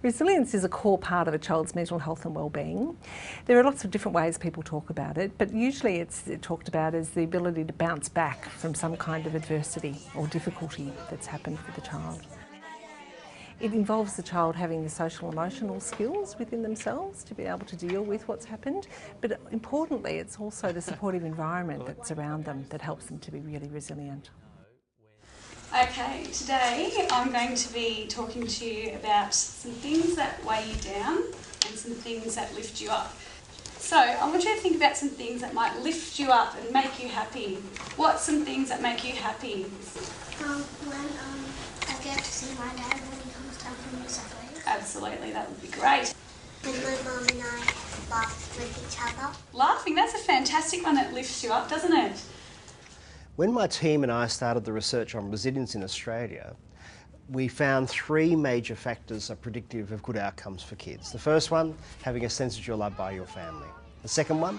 Resilience is a core part of a child's mental health and wellbeing. There are lots of different ways people talk about it, but usually it's talked about as the ability to bounce back from some kind of adversity or difficulty that's happened for the child. It involves the child having the social emotional skills within themselves to be able to deal with what's happened, but importantly it's also the supportive environment that's around them that helps them to be really resilient. Okay, today I'm going to be talking to you about some things that weigh you down and some things that lift you up. So I want you to think about some things that might lift you up and make you happy. What's some things that make you happy? When I get to see my dad when he comes down from the subway. Absolutely, that would be great. When my mum and I laugh with each other. Laughing, that's a fantastic one that lifts you up, doesn't it? When my team and I started the research on resilience in Australia, we found three major factors are predictive of good outcomes for kids. The first one, having a sense that you're loved by your family. The second one,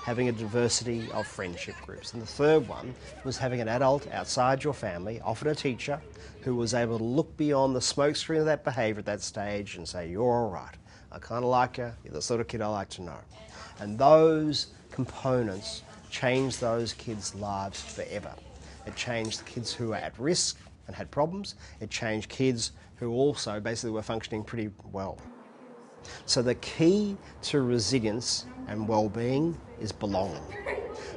having a diversity of friendship groups. And the third one was having an adult outside your family, often a teacher, who was able to look beyond the smokescreen of that behaviour at that stage and say, you're all right, I kind of like you, you're the sort of kid I like to know. And those components changed those kids' lives forever. It changed the kids who were at risk and had problems. It changed kids who also basically were functioning pretty well. So the key to resilience and well-being is belonging.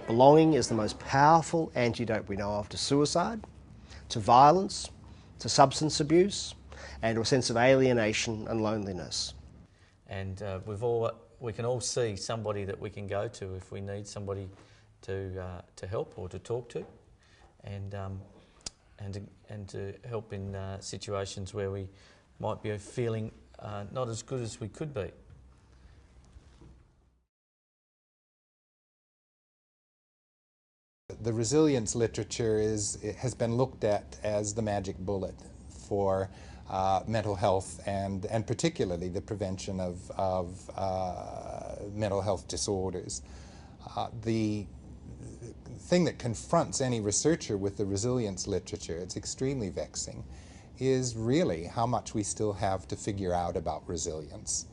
Belonging is the most powerful antidote we know of to suicide, to violence, to substance abuse, and to a sense of alienation and loneliness. And we can all see somebody that we can go to if we need somebody to help or to talk to, and to help in situations where we might be feeling not as good as we could be. The resilience literature has been looked at as the magic bullet for mental health and particularly the prevention of mental health disorders. The thing that confronts any researcher with the resilience literature, it's extremely vexing, is really how much we still have to figure out about resilience.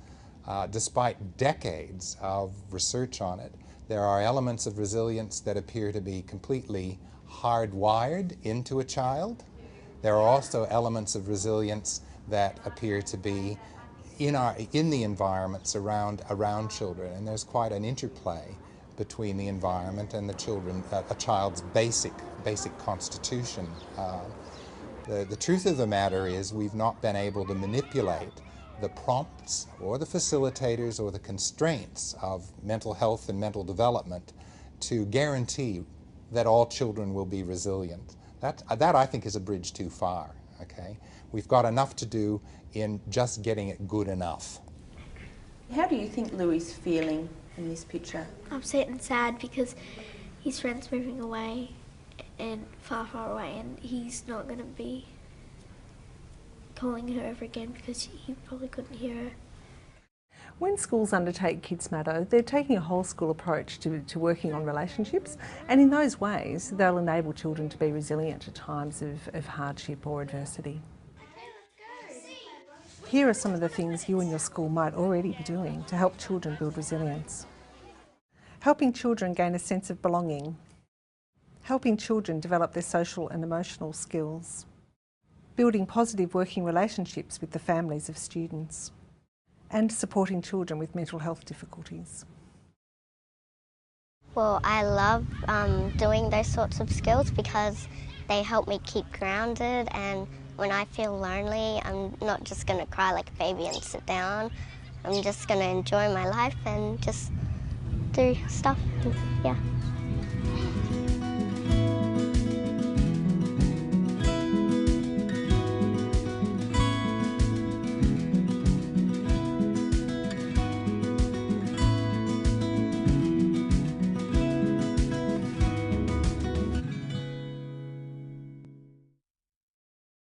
Despite decades of research on it, there are elements of resilience that appear to be completely hardwired into a child. There are also elements of resilience that appear to be in the environments around children, and there's quite an interplay between the environment and the children, a child's basic constitution. The truth of the matter is we've not been able to manipulate the prompts or the facilitators or the constraints of mental health and mental development to guarantee that all children will be resilient. That I think is a bridge too far, okay? We've got enough to do in just getting it good enough. How do you think Louis is feeling in this picture? Upset and sad because his friend's moving away and far away, and he's not going to be calling her ever again because he probably couldn't hear her. When schools undertake KidsMatter, they're taking a whole school approach to working on relationships, and in those ways they'll enable children to be resilient at times of hardship or adversity. Here are some of the things you and your school might already be doing to help children build resilience. Helping children gain a sense of belonging. Helping children develop their social and emotional skills. Building positive working relationships with the families of students. And supporting children with mental health difficulties. Well, I love doing those sorts of skills because they help me keep grounded, and when I feel lonely, I'm not just going to cry like a baby and sit down. I'm just going to enjoy my life and just do stuff, yeah.